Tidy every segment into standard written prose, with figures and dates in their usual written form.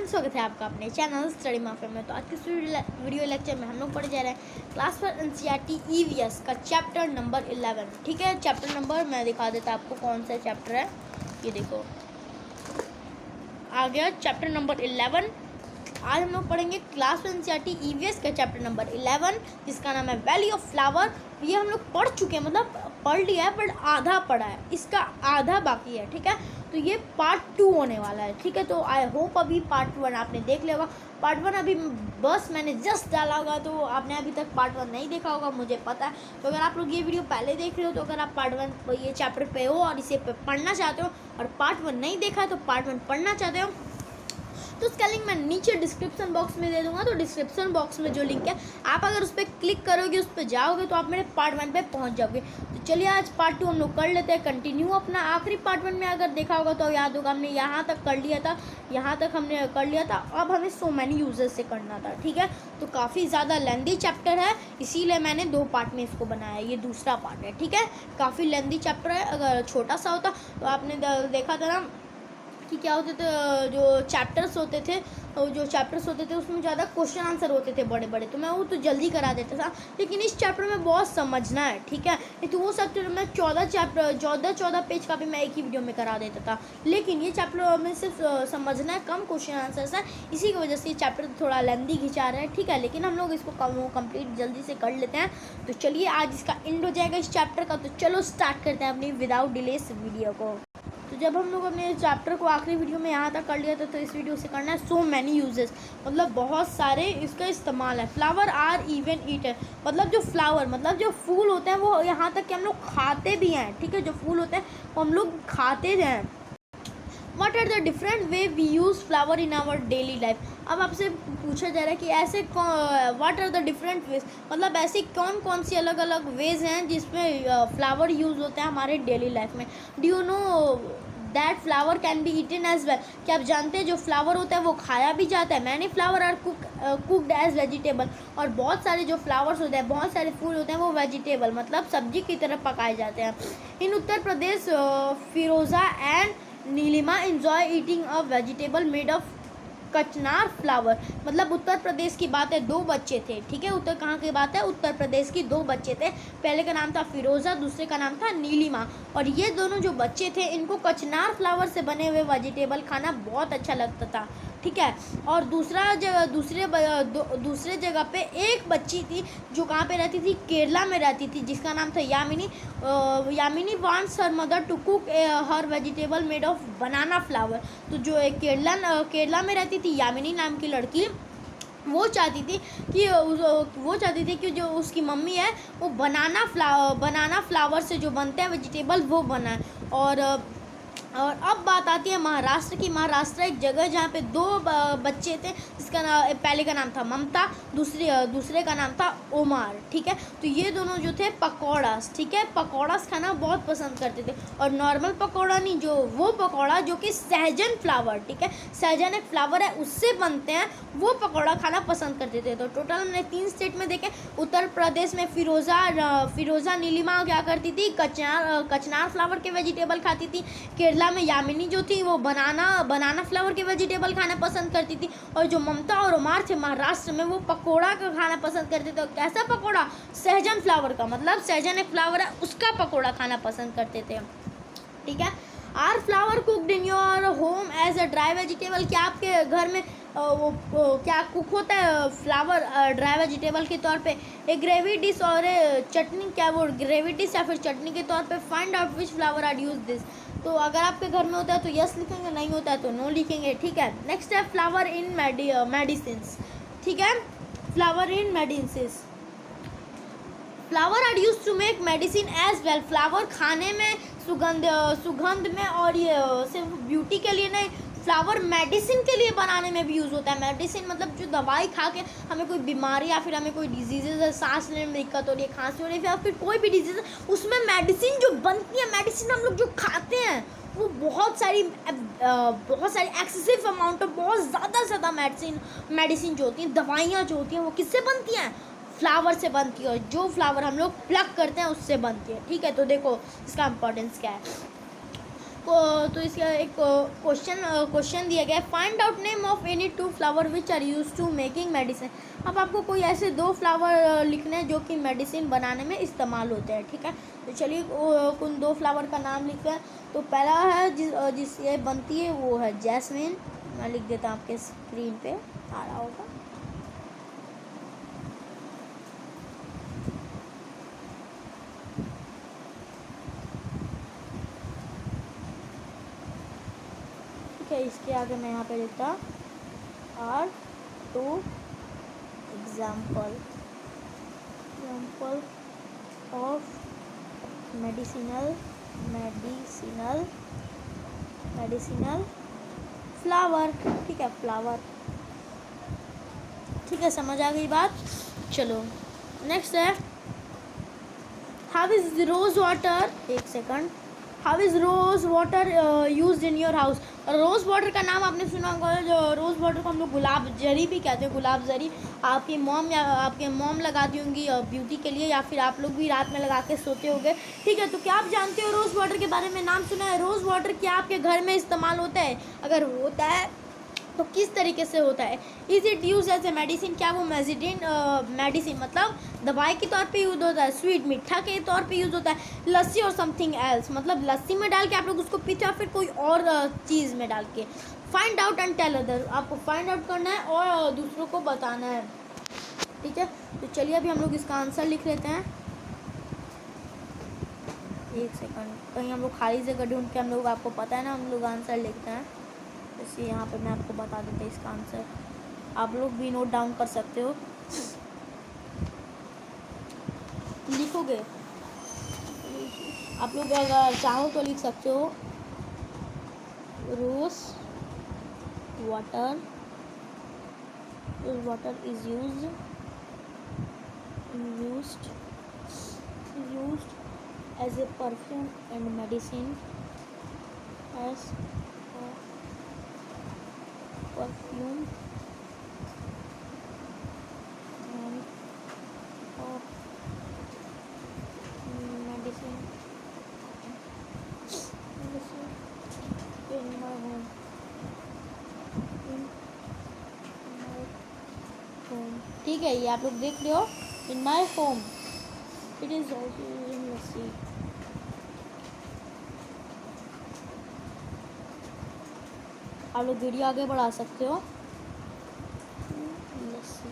Everyone, स्वागत है आपका अपने चैनल स्टडी माफिया में। तो आज के वीडियो लेक्चर में हम लोग पढ़े जा रहे हैं क्लास 4 एनसीईआरटी ईवीएस का चैप्टर नंबर 11। ठीक है, चैप्टर नंबर मैं दिखा देता आपको कौन सा चैप्टर है। ये देखो आ गया चैप्टर नंबर 11। आज हम लोग पढ़ेंगे क्लास 4 एनसीईआरटी ईवीएस का चैप्टर नंबर 11 जिसका नाम है वैली ऑफ फ्लावर। ये हम लोग पढ़ चुके हैं, मतलब पढ़ लिया है, बट आधा पढ़ा है, इसका आधा बाकी है। ठीक है, तो ये पार्ट 2 होने वाला है। ठीक है, तो आई होप अभी पार्ट 1 आपने देख लिया होगा। पार्ट 1 अभी बस मैंने जस्ट डाला होगा, तो आपने अभी तक पार्ट 1 नहीं देखा होगा, मुझे पता है। तो अगर आप लोग ये वीडियो पहले देख रहे हो, तो अगर आप पार्ट 1 ये चैप्टर पे हो और इसे पढ़ना चाहते हो और पार्ट 1 नहीं देखा है तो पार्ट 1 पढ़ना चाहते हो, तो उसका लिंक मैं नीचे डिस्क्रिप्शन बॉक्स में दे दूंगा। तो डिस्क्रिप्शन बॉक्स में जो लिंक है, आप अगर उस पर क्लिक करोगे, उस पर जाओगे, तो आप मेरे पार्ट 1 पे पहुंच जाओगे। तो चलिए आज पार्ट 2 हम लोग कर लेते हैं कंटिन्यू अपना। आखिरी पार्ट 1 में अगर देखा होगा तो याद होगा, हमने यहाँ तक कर लिया था, यहाँ तक हमने कर लिया था। अब हमें सो मैनी यूजर्स से करना था। ठीक है, तो काफ़ी ज़्यादा लेंदी चैप्टर है, इसीलिए मैंने 2 पार्ट में इसको बनाया। ये दूसरा पार्ट है। ठीक है, काफ़ी लेंदी चैप्टर है। अगर छोटा सा होता तो आपने देखा था ना कि क्या होते थे, जो चैप्टर्स होते थे उसमें ज़्यादा क्वेश्चन आंसर होते थे बड़े बड़े, तो मैं वो तो जल्दी करा देता था। लेकिन इस चैप्टर में बहुत समझना है। ठीक है, नहीं तो वो चैप्टर में 14 पेज का भी मैं एक ही वीडियो में करा देता था। लेकिन ये चैप्टर में सिर्फ समझना है, कम क्वेश्चन आंसर्स है, इसी की वजह से ये चैप्टर थोड़ा लेंदी खिंचा रहा है। ठीक है, लेकिन हम लोग इसको कंप्लीट जल्दी से कर लेते हैं। तो चलिए आज इसका एंड हो जाएगा इस चैप्टर का। तो चलो स्टार्ट करते हैं अपनी विदाउट डिले इस वीडियो को। तो जब हम लोग अपने चैप्टर को आखिरी वीडियो में यहाँ तक कर लिया था, तो इस वीडियो से करना है सो मैनी यूजेस, मतलब बहुत सारे इसका इस्तेमाल है। फ्लावर आर इवन ईटन, मतलब जो फ्लावर मतलब जो फूल होते हैं वो यहाँ तक कि हम लोग खाते भी हैं। ठीक है, जो फूल होते हैं वो हम लोग खाते हैं। What are the different way we use flower in our daily life? अब आपसे पूछा जा रहा है कि ऐसे what are the different ways, मतलब ऐसी कौन कौन सी अलग अलग वेज हैं जिसमें फ्लावर यूज़ होते हैं हमारे डेली लाइफ में। Do you know that flower can be eaten as well? क्या आप जानते हैं जो फ्लावर होता है वो खाया भी जाता है। Many flower are cooked as vegetable, और बहुत सारे जो फ्लावर्स होते हैं, बहुत सारे फूल होते हैं वो वेजिटेबल मतलब सब्जी की तरह पकाए जाते हैं। In Uttar Pradesh Firoza and Neelima enjoy eating a vegetable made of kachnar flower, मतलब उत्तर प्रदेश की बात है। 2 बच्चे थे। ठीक है, उत्तर कहाँ की बात है? उत्तर प्रदेश की 2 बच्चे थे। पहले का नाम था फिरोज़ा, दूसरे का नाम था नीलिमा। और ये दोनों जो बच्चे थे, इनको कचनार फ्लावर से बने हुए वेजिटेबल खाना बहुत अच्छा लगता था। ठीक है, और दूसरे जगह पे एक बच्ची थी जो कहाँ पे रहती थी? केरला में रहती थी, जिसका नाम था Yamini wants her mother to cook her vegetable made of banana flower. तो जो केरला में रहती थी यामिनी नाम की लड़की, वो चाहती थी कि जो उसकी मम्मी है वो बनाना फ्लावर से जो बनते हैं वेजिटेबल वो बनाए। और अब बात आती है महाराष्ट्र की। महाराष्ट्र एक जगह जहाँ पे 2 बच्चे थे, जिसका पहले का नाम था ममता, दूसरे का नाम था ओमार। ठीक है, तो ये दोनों जो थे पकौड़ास, ठीक है, पकौड़ास खाना बहुत पसंद करते थे। और नॉर्मल पकौड़ा नहीं, जो वो पकौड़ा जो कि सहजन फ्लावर, ठीक है, सहजन एक फ्लावर है उससे बनते हैं, वो पकौड़ा खाना पसंद करते थे। तो टोटल हमने 3 स्टेट में देखे। उत्तर प्रदेश में फिरोज़ा नीलिमा क्या करती थी? कचनार फ्लावर के वेजिटेबल खाती थी। केरला में यामिनी जो थी वो बनाना फ्लावर के वेजिटेबल खाना पसंद करती थी। और जो ममता और उमार थे महाराष्ट्र में, वो पकोड़ा का खाना पसंद करते थे। कैसा पकोड़ा? सहजन फ्लावर का, मतलब सहजन एक फ्लावर है उसका पकोड़ा खाना पसंद करते थे। ठीक है, are flower cooked in your home as a dry vegetable? क्या आपके घर में क्या कुक होता है फ्लावर ड्राई वेजिटेबल के तौर पे? एक ग्रेवी डिश और चटनी, क्या वो ग्रेवी डिश या फिर चटनी के तौर पे? Find out which flower are use this. तो अगर आपके घर में होता है तो यस लिखेंगे, नहीं होता है तो नो लिखेंगे। ठीक है, नेक्स्ट है फ्लावर इन मेडिसिन्स। ठीक है, flower in medicines, flower are use to make medicine as well. Flower खाने में, सुगंध में, और ये सिर्फ ब्यूटी के लिए नहीं, फ्लावर मेडिसिन के लिए बनाने में भी यूज़ होता है। मेडिसिन मतलब जो दवाई खा के हमें कोई बीमारी या फिर हमें कोई डिजीज़ है, सांस लेने में दिक्कत हो रही है, खांसी हो रही है, या फिर कोई भी डिजीज़ है, उसमें मेडिसिन जो बनती है, मेडिसिन हम लोग जो खाते हैं, वो बहुत सारी एक्सेसिव अमाउंट ऑफ बहुत ज़्यादा मेडिसिन जो होती हैं, दवाइयाँ जो होती हैं, वो किससे बनती हैं? फ्लावर से बनती है। और जो फ्लावर हम लोग प्लक करते हैं उससे बनती है। ठीक है, तो देखो इसका इम्पोर्टेंस क्या है। तो इसका एक क्वेश्चन दिया गया है, find out name of any 2 flower which are use to making medicine. अब आपको कोई ऐसे 2 फ्लावर लिखने हैं जो कि मेडिसिन बनाने में इस्तेमाल होते हैं, ठीक है। तो चलिए उन 2 फ्लावर का नाम लिखते हैं। तो पहला है जिससे बनती है वो है जैस्मिन। मैं लिख देता हूँ, आपके स्क्रीन पे आ रहा होगा। इसके आगे मैं यहाँ पे लिखता are two example of medicinal flower, ठीक है, फ्लावर, ठीक है, समझ आ गई बात। चलो नेक्स्ट है, हाउ इज रोज वाटर, एक second, how is rose water use in your house. Rose water का नाम आपने सुना होगा, जो रोज़ वाटर को हम लोग गुलाब जरी भी कहते हैं, गुलाब जरी। आपकी मॉम या आपके मॉम लगाती होंगी ब्यूटी के लिए, या फिर आप लोग भी रात में लगा के सोते होंगे, ठीक है। तो क्या आप जानते हो रोज़ वाटर के बारे में, नाम सुना है? रोज़ वाटर क्या आपके घर में इस्तेमाल होता है? अगर होता है तो किस तरीके से होता है? Is it use as a medicine, क्या वो मेडिसिन मतलब दवाई के तौर पे यूज होता है? स्वीट, मीठा के तौर पे यूज़ होता है? लस्सी और समथिंग एल्स, मतलब लस्सी में डाल के आप लोग उसको पीते या फिर कोई और चीज़ में डाल के? Find out and tell other, आपको फाइंड आउट करना है और दूसरों को बताना है, ठीक है। तो चलिए अभी हम लोग इसका आंसर लिख लेते हैं। एक सेकंड, कहीं हम लोग खाली जगह ढूंढ के, हम लोग, आपको पता है ना, हम लोग आंसर लिखते हैं। जैसे यहाँ पे मैं आपको बता देता हूँ इसका आंसर, आप लोग भी नोट डाउन कर सकते हो, लिखोगे आप लोग, अगर चाहो तो लिख सकते हो। Rose water is used as a perfume and medicine, as perfume and medicine in my home, ठीक है। ये आप लोग देख रहे हो, in my home, it is also using lassi. आप लोग वीडियो आगे बढ़ा सकते हो। लस्सी,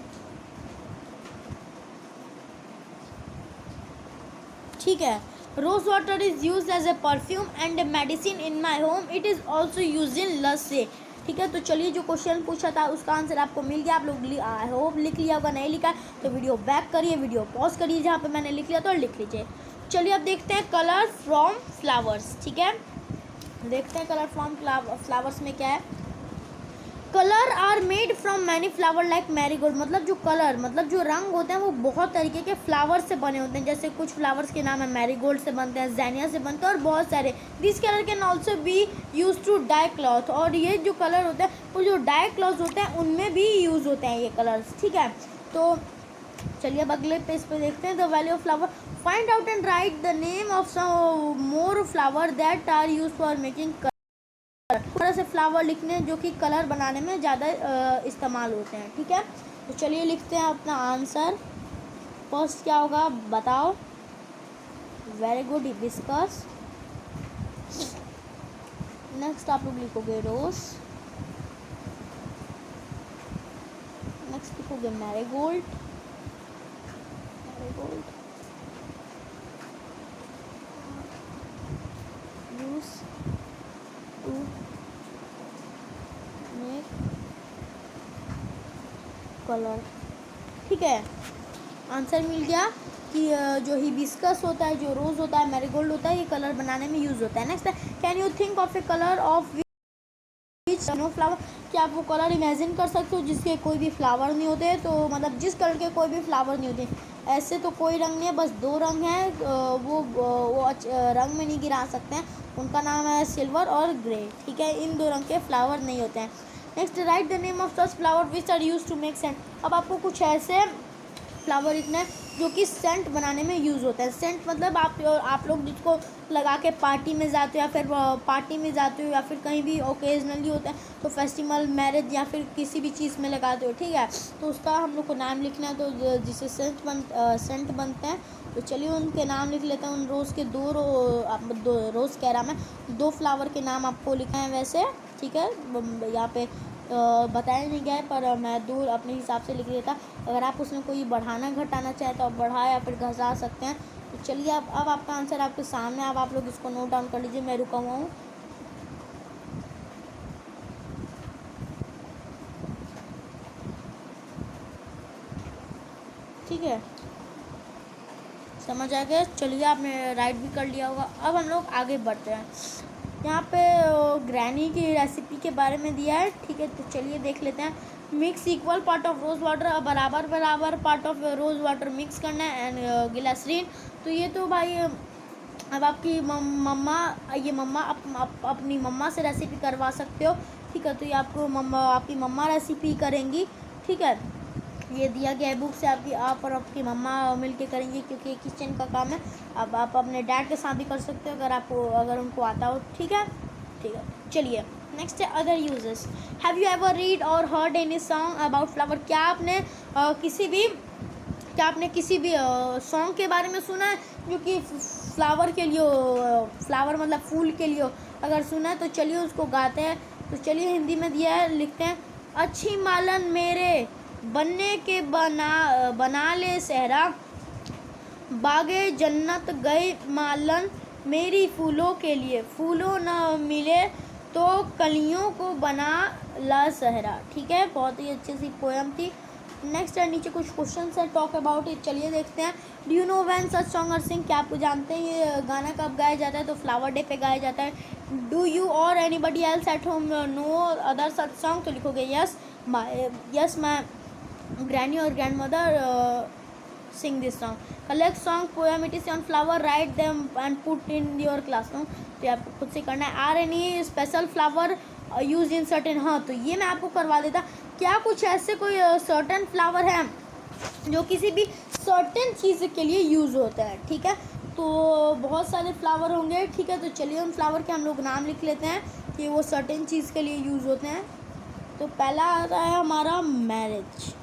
ठीक है। Rose water is use as a perfume and medicine in my home, it is also use in lassi, ठीक है। तो चलिए जो क्वेश्चन पूछा था उसका आंसर आपको मिल गया। आप लोग आई होप लिख लिया होगा, नहीं लिखा तो वीडियो बैक करिए, वीडियो पॉज करिए जहाँ पे मैंने लिख लिया तो लिख लीजिए। चलिए अब देखते हैं कलर फ्रॉम फ्लावर्स, ठीक है। देखते हैं कलर फ्रॉम फ्लावर्स में क्या है। Colour are made from many flower like marigold, मतलब जो कलर, मतलब जो रंग होते हैं वो बहुत तरीके के फ्लावर से बने होते हैं। जैसे कुछ फ्लावर्स के नाम है मैरीगोल्ड से बनते हैं, जैनिया से बनते हैं और बहुत सारे। This colour can also be use to dye cloth, और ये जो कलर होते हैं वो जो डाई क्लॉथ होते हैं उनमें भी यूज़ होते हैं ये कलर्स, ठीक है। तो चलिए अब अगले पेज पे देखते हैं। The value of flower, find out and write the name of some more flower that are use for making, थोड़ा से फ्लावर लिखने जो कि कलर बनाने में ज़्यादा इस्तेमाल होते हैं, ठीक है। तो चलिए लिखते हैं अपना आंसर। फर्स्ट क्या होगा बताओ? Very good, hibiscus. नेक्स्ट आप लोग लिखोगे रोज, नेक्स्ट लिखोगे marigold, use to make colour, ठीक है। आंसर मिल गया कि जो हिबिस्कस होता है, जो रोज़ होता है, मैरीगोल्ड होता है, ये कलर बनाने में यूज़ होता है। नेक्स्ट है, can you think of a colour of which no flower, क्या आप वो कलर इमेजिन कर सकते हो जिसके कोई भी फ्लावर नहीं होते? तो मतलब जिस कलर के कोई भी फ्लावर नहीं होते। ऐसे तो कोई रंग नहीं है, बस 2 रंग हैं, वो रंग में नहीं गिरा सकते हैं, उनका नाम है सिल्वर और ग्रे, ठीक है। इन 2 रंग के फ्लावर नहीं होते हैं। Next, write the name of such flower which are use to make scent. अब आपको कुछ ऐसे फ्लावर लिखना है जो कि सेंट बनाने में यूज़ होता है। सेंट मतलब आप लोग जिसको लगा के पार्टी में जाते हो, या फिर पार्टी में जाते हो, या फिर कहीं भी ओकेजनली होता है तो फेस्टिवल, मैरिज या फिर किसी भी चीज़ में लगाते हो, ठीक है। तो उसका हम लोग को नाम लिखना है, तो जिससे सेंट बनते हैं। तो चलिए उनके नाम लिख लेते हैं। उन रोज़ के दो रोज़ कह रहा मैं, 2 फ्लावर के नाम आपको लिखना है वैसे, ठीक है। यहाँ पे बताया नहीं गया है, पर मैं 2 अपने हिसाब से लिख देता। अगर आप उसमें कोई बढ़ाना घटाना चाहे तो आप बढ़ा या फिर घटा सकते हैं। तो चलिए अब आपका आंसर आपके सामने, अब आप लोग इसको नोट डाउन कर लीजिए, मैं रुका हुआ हूँ। ठीक है, समझ आ गया। चलिए आपने राइट भी कर लिया होगा। अब हम लोग आगे बढ़ते हैं। यहाँ पे ग्रैनी की रेसिपी के बारे में दिया है, ठीक है। तो चलिए देख लेते हैं। Mix equal part of rose water, बराबर बराबर part of rose water mix करना है, एंड ग्लिसरीन। तो ये तो भाई अब आपकी मम्मा अपनी मम्मा से रेसिपी करवा सकते हो, ठीक है। तो ये आपकी मम्मा रेसिपी करेंगी, ठीक है। ये दिया गया है बुक से, आप और आपकी मम्मा मिलके करेंगे, क्योंकि किचन का काम है। अब आप अपने डैड के साथ भी कर सकते हो अगर उनको आता हो, ठीक है। चलिए नेक्स्ट है other uses. Have you ever read or heard any song about flower? क्या आपने किसी भी सॉन्ग के बारे में सुना है जो कि फ्लावर के लिए फ्लावर मतलब फूल के लिए अगर सुना है तो चलिए उसको गाते हैं। तो चलिए हिंदी में दिया है, लिखते हैं। अच्छी मालन मेरे बनने के बना ले सहरा, बागे जन्नत गई मालन मेरी फूलों के लिए, फूलों न मिले तो कलियों को बना ला सहरा, ठीक है। बहुत ही अच्छी सी पोएम थी। नेक्स्ट है, नीचे कुछ क्वेश्चन है, टॉक अबाउट इट। चलिए देखते हैं। Do you know when such song are sing? क्या आप जानते हैं ये गाना कब गाया जाता है? तो फ्लावर डे पे गाया जाता है। डू यू और anybody else at home know other such song? तो लिखोगे यस माई ग्रैनी और grand mother sing this song. Collect song poem it is on flower, write them and put in your classroom. तो ये आपको खुद से करना है। Are any special flower use in certain? हाँ, तो ये मैं आपको करवा देता। क्या कुछ ऐसे कोई सर्टेन फ्लावर है जो किसी भी सर्टेन चीज़ के लिए यूज़ होता है, ठीक है। तो बहुत सारे फ्लावर होंगे, ठीक है। तो चलिए उन फ्लावर के हम लोग नाम लिख लेते हैं कि वो सर्टेन चीज़ के लिए यूज़ होते हैं। तो पहला आता है हमारा मैरिज।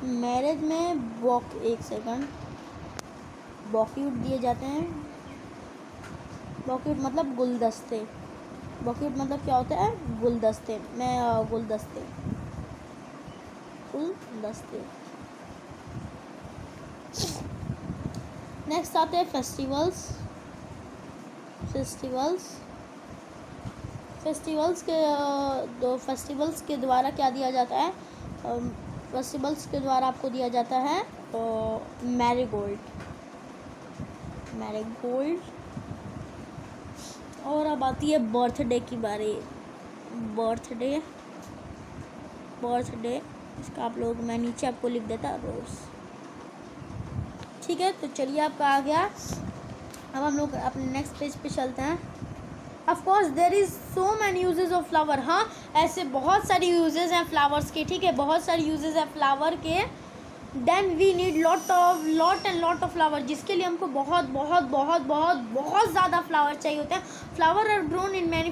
मैरिज में बॉक्यूट दिए जाते हैं। बॉक्यूट मतलब गुलदस्ते। बॉक्यूट मतलब क्या होता है? गुलदस्ते। गुलदस्ते। नेक्स्ट आते हैं फेस्टिवल्स के द्वारा क्या दिया जाता है? फेस्टिवल्स के द्वारा आपको दिया जाता है मैरीगोल्ड। और अब आती है बर्थडे की बारी। बर्थडे इसका आप लोग, मैं नीचे आपको लिख देता रोज़, ठीक है। तो चलिए आपका आ गया। अब हम लोग अपने नेक्स्ट पेज पे चलते हैं। Of course there is so many uses of flower. हाँ, ऐसे बहुत सारी यूजेस हैं फ्लावर्स के, ठीक है। बहुत सारी यूजेस हैं फ्लावर के। Then we need lot of flower, जिसके लिए हमको बहुत ज़्यादा फ्लावर चाहिए होते हैं। Flower are grown in many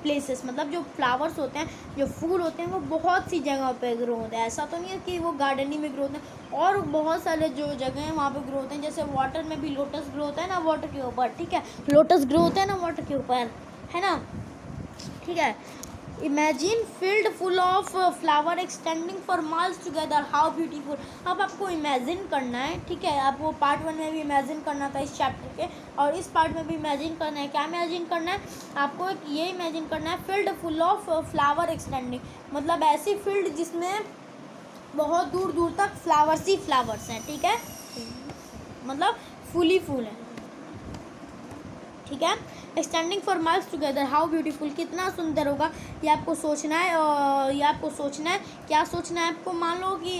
places, मतलब जो फ्लावर्स होते हैं, जो फूल होते हैं, वो बहुत सी जगह पे ग्रो होते हैं। ऐसा तो नहीं है कि वो गार्डनिंग में ग्रो होते हैं, और बहुत सारे जो जगह हैं वहाँ पे ग्रो होते हैं। जैसे वाटर में भी लोटस ग्रो होता है ना, वाटर के ऊपर, ठीक है। लोटस ग्रो होता है ना वाटर के ऊपर, है ना, ठीक है। Imagine field full of flower extending for miles together, how beautiful. अब आपको इमेजिन करना है, ठीक है। आपको पार्ट 1 में भी इमेजिन करना था इस चैप्टर के, और इस पार्ट में भी इमेजिन करना है। क्या इमेजिन करना है आपको? ये इमेजिन करना है field full of flower extending, मतलब ऐसी फील्ड जिसमें बहुत दूर दूर तक फ्लावर्स ही फ्लावर्स हैं, ठीक है, मतलब फूल ही फूल हैं, ठीक है। Extending for miles together, how beautiful, कितना सुंदर होगा। ये आपको सोचना है। क्या सोचना है आपको? मान लो कि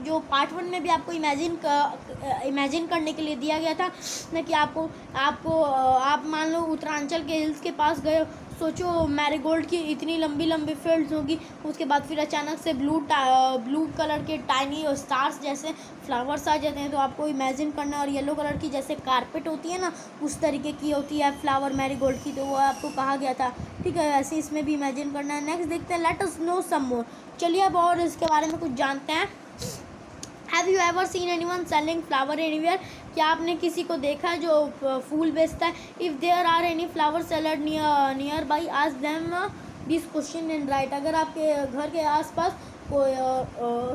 जो पार्ट 1 में भी आपको इमेजिन करने के लिए दिया गया था ना, कि आप मान लो उत्तरांचल के हिल्स के पास गए, सोचो मैरीगोल्ड की इतनी लंबी लंबी फील्ड्स होगी, उसके बाद फिर अचानक से ब्लू कलर के टाइनी स्टार्स जैसे फ्लावर्स आ जाते हैं, तो आपको इमेजिन करना। और येलो कलर की जैसे कारपेट होती है ना, उस तरीके की होती है फ्लावर मैरीगोल्ड की, तो वो आपको कहा गया था, ठीक है। ऐसे इसमें भी इमेजिन करना है। नेक्स्ट देखते हैं, लेट अस नो सम मोर। चलिए अब और इसके बारे में कुछ जानते हैं। Have you ever seen anyone selling flower anywhere? क्या आपने किसी को देखा है जो फूल बेचता है? If there are any flower seller nearby, ask them this question in write. अगर आपके घर के आसपास कोई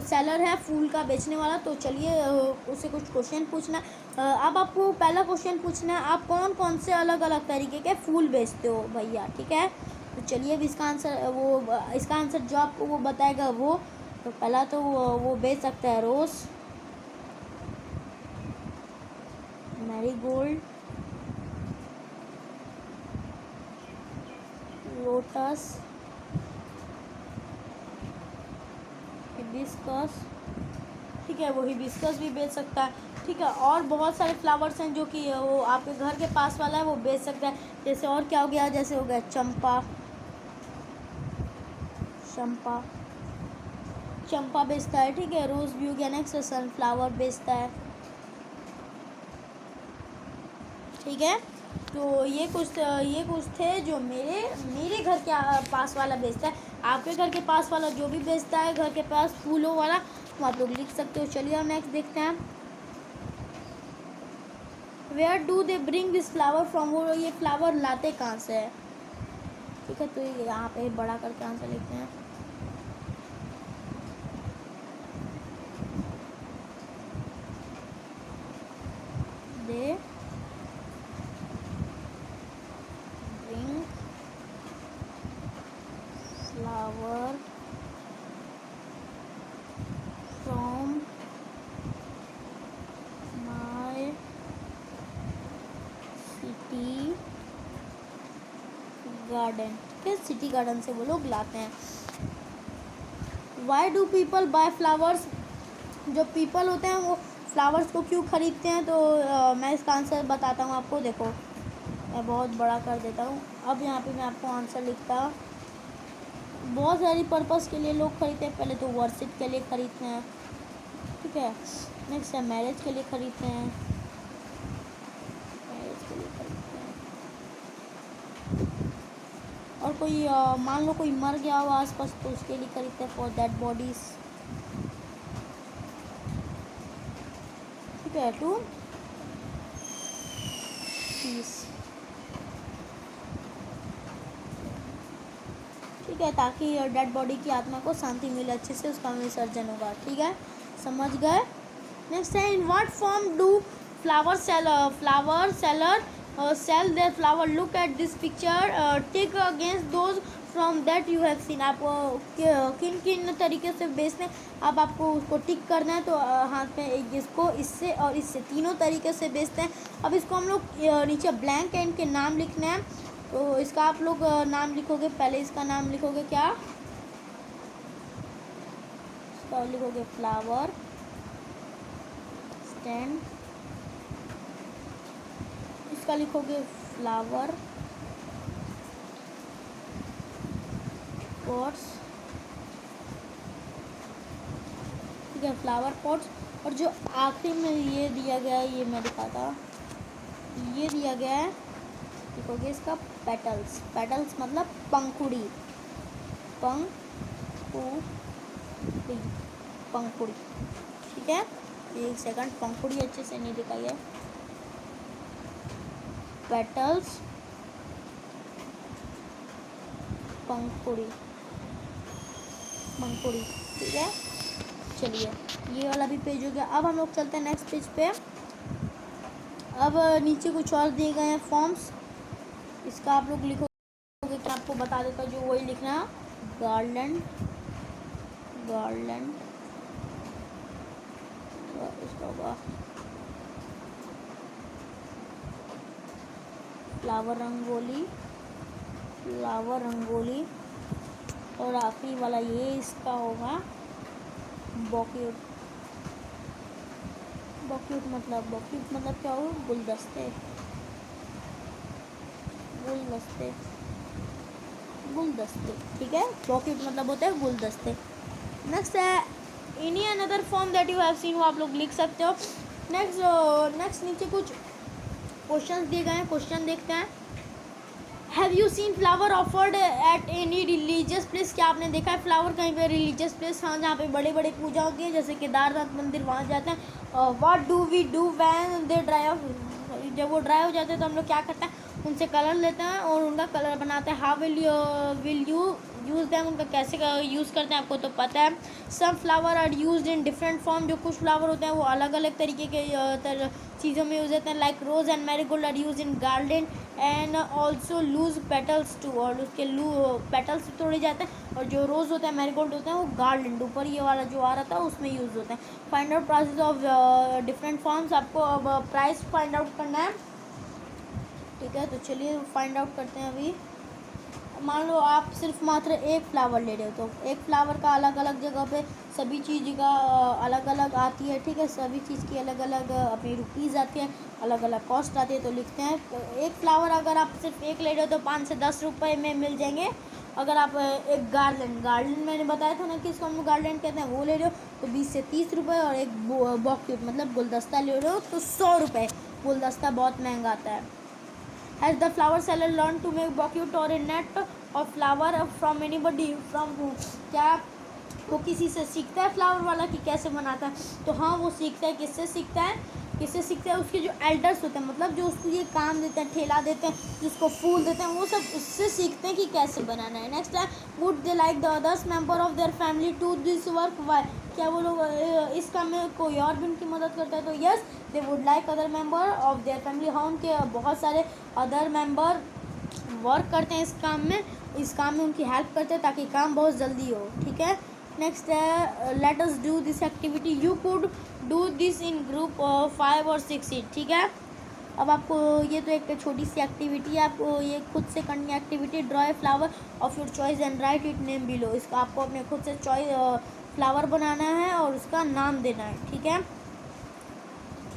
सेलर है फूल का बेचने वाला, तो चलिए उसे कुछ क्वेश्चन पूछना है। अब आपको पहला क्वेश्चन पूछना है, आप कौन कौन से अलग अलग तरीके के फूल बेचते हो भैया, ठीक है। तो चलिए अब इसका आंसर जो आपको वो बताएगा वो। तो पहला तो वो बेच सकता है रोज़, मैरीगोल्ड, लोटस, हिबिस्कस, ठीक है, वो हिबिस्कस भी बेच सकता है, ठीक है। और बहुत सारे फ्लावर्स हैं जो कि वो आपके घर के पास वाला है वो बेच सकता है। जैसे और क्या हो गया, जैसे हो गया चंपा बेचता है, ठीक है। रोज़ भी हो गया। नेक्स्ट सनफ्लावर बेचता है, ठीक है। तो ये कुछ थे जो मेरे घर के पास वाला बेचता है। आपके घर के पास वाला जो भी बेचता है घर के पास फूलों वाला, तो आप लोग लिख सकते हो। चलिए अब नेक्स्ट देखते हैं, where do they bring this flower from? वो ये फ्लावर लाते कहाँ से है, ठीक है। तो यहाँ पे बड़ा करके आंसर लिखते हैं, they bring flower from my city garden, ठीक है। सिटी गार्डन से वो लोग लाते हैं। Why do people buy flowers? जो पीपल होते हैं वो फ्लावर्स को क्यों खरीदते हैं? तो मैं इसका आंसर बताता हूँ आपको। देखो मैं बहुत बड़ा कर देता हूँ। अब यहाँ पे मैं आपको आंसर लिखता हूँ। बहुत सारी पर्पस के लिए लोग खरीदते हैं। पहले तो वर्शिप के लिए खरीदते हैं, ठीक है। नेक्स्ट है मैरिज के लिए खरीदते हैं, और कोई मान लो कोई मर गया हो आसपास तो उसके लिए खरीदते हैं, फॉर दैट बॉडीज, ठीक है। टू पीस, ठीक है, ताकि डेड बॉडी की आत्मा को शांति मिले, अच्छे से उसका विसर्जन होगा, ठीक है। समझ गए। नेक्स्ट है, in what form do flower seller sell their flower? Look at this picture, tick against those from that you have seen. आप किन किन तरीके से बेचते हैं, अब आपको उसको टिक करना है। तो हाथ में इसको, इससे और इससे, तीनों तरीके से बेचते हैं। अब इसको हम लोग नीचे ब्लैंक है, इनके नाम लिखने हैं। तो इसका आप लोग नाम लिखोगे, पहले इसका नाम लिखोगे क्या, इसका लिखोगे फ्लावर स्टैंड, इसका लिखोगे फ्लावर पॉट्स, ठीक है, फ्लावर पॉट्स। और जो आखिरी में ये दिया गया है, ये मैं दिखाता, ये दिया गया है, लिखोगे इसका पेटल्स। पेटल्स मतलब पंखुड़ी, पंखुड़ी, ठीक है। एक सेकंड, पंखुड़ी अच्छे से नहीं दिखाई है, पेटल्स, पंखुड़ी, ठीक है। चलिए ये वाला भी पेज हो गया। अब हम लोग चलते हैं नेक्स्ट पेज पे। अब नीचे कुछ और दिए गए हैं फॉर्म्स, इसका आप लोग लिखोगे कि आपको बता देता जो वही लिखना है, गार्लैंड, इसका होगा फ्लावर रंगोली, और आखिरी वाला ये इसका होगा बॉक्यूट मतलब क्या होगा, गुलदस्ते, गुलदस्ते, ठीक है। बॉक्यूट मतलब होते हैं गुलदस्ते। नेक्स्ट है any another form that you have scene, वो आप लोग लिख सकते हो। नेक्स्ट नीचे कुछ क्वेश्चंस दिए गए हैं, क्वेश्चन देखते हैं। Have you seen flower offered at any religious place, क्या आपने देखा है फ्लावर कहीं पे रिलीजियस प्लेस, हाँ, जहाँ पे बड़े बड़े पूजा होती है, जैसे केदारनाथ मंदिर, वहाँ जाते हैं। What do we do when they dry off, जब वो ड्राई हो जाते हैं तो हम लोग क्या करते हैं, उनसे कलर लेते हैं और उनका कलर बनाते हैं। How will you use them, उनका कैसे यूज़ करते हैं आपको तो पता है। Some flower are used in different form, जो कुछ फ्लावर होते हैं वो अलग अलग तरीके के चीज़ों में यूज़ होते हैं। Like rose and marigold are use in garden and also loose petals too, और उसके पेटल्स तोड़े जाते हैं। और जो रोज़ होता है, मैरीगोल्ड होते हैं, वो गार्डन ऊपर ये वाला जो आ रहा था उसमें यूज़ होते हैं। Find out prices of different forms, आपको अब प्राइस फाइंड आउट करना है, ठीक है। तो चलिए फाइंड आउट करते हैं अभी। मान लो आप सिर्फ मात्र एक फ्लावर ले रहे हो, तो एक फ्लावर का अलग अलग जगह पे सभी चीज़ का अलग अलग आती है, ठीक है। सभी चीज़ की अलग अलग अपनी रुपीज़ आती है, अलग अलग कॉस्ट आती है। तो लिखते हैं तो एक फ्लावर अगर आप सिर्फ एक ले रहे हो तो 5 से 10 रुपये में मिल जाएंगे। अगर आप एक गार्डन मैंने बताया था ना कि इसको हम लोग गार्डन कहते हैं, वो ले रहे हो तो 20 से 30 रुपये। और एक बॉक्यूट मतलब गुलदस्ता ले रहे हो तो 100 रुपये। गुलदस्ता बहुत महंगा आता है। Has the flower seller learned to make bouquet or a net or flower from anybody, from who, क्या वो किसी से सीखता है फ्लावर वाला कि कैसे बनाता है? तो हाँ, वो सीखता है। किससे सीखता है? उसके जो एल्डर्स होते हैं, मतलब जो उसको ये काम देते हैं, ठेला देते हैं, जिसको फूल देते हैं, वो सब उससे सीखते हैं कि कैसे बनाना है। नेक्स्ट है would they like the others member of their family to this work, why, क्या वो लोग इस काम में कोई और भी उनकी मदद करता है? तो yes, they would like other member of their family, हाँ, उनके बहुत सारे अदर मेंबर वर्क करते हैं इस काम में उनकी हेल्प करते हैं ताकि काम बहुत जल्दी हो, ठीक है। नेक्स्ट है let us do this activity, you could do this in group 5 और 6, ठीक है। अब आपको ये तो एक छोटी सी एक्टिविटी है, आपको ये खुद से करनी है activity. Draw a flower of your choice and right it name below, इसका आपको अपने खुद से फ्लावर बनाना है और उसका नाम देना है, ठीक है।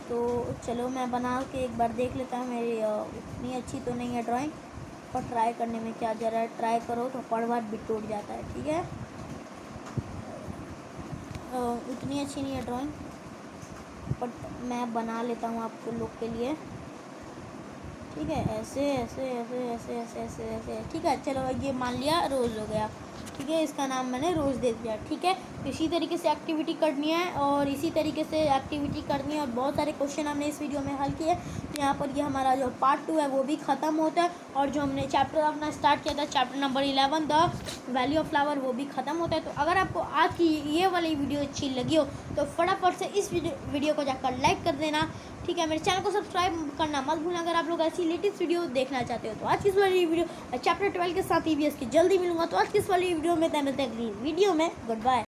तो चलो मैं बना के एक बार देख लेता हूँ। मेरी इतनी अच्छी तो नहीं है ड्राइंग, पर ट्राई करने में क्या जा रहा है, ट्राई करो तो पढ़ बार भी टूट जाता है, ठीक है। इतनी अच्छी नहीं है ड्राइंग, बट मैं बना लेता हूँ आपको लोग के लिए, ठीक है। ऐसे ऐसे ऐसे ऐसे ऐसे ऐसे ऐसे, ठीक है। चलो ये मान लिया रोज़ हो गया, ठीक है। इसका नाम मैंने रोज़ दे दिया, ठीक है। इसी तरीके से एक्टिविटी करनी है और इसी तरीके से एक्टिविटी करनी है। और बहुत सारे क्वेश्चन हमने इस वीडियो में हल किए। तो यहाँ पर ये हमारा जो पार्ट 2 है वो भी ख़त्म होता है, और जो हमने चैप्टर अपना स्टार्ट किया था, chapter number 11 the value of flower, वो भी ख़त्म होता है। तो अगर आपको आज की ये वाली वीडियो अच्छी लगी हो तो फटाफट से इस वीडियो को जाकर लाइक कर देना, ठीक है। मेरे चैनल को सब्सक्राइब करना मत भूलना अगर आप लोग ऐसी लेटेस्ट वीडियो देखना चाहते हो। तो आज की इस वाली वीडियो चैप्टर 12 के साथ EVS की जल्दी मिलूंगा। तो आज की इस वाली वीडियो में मिलते हैं अगली वीडियो में। Good bye.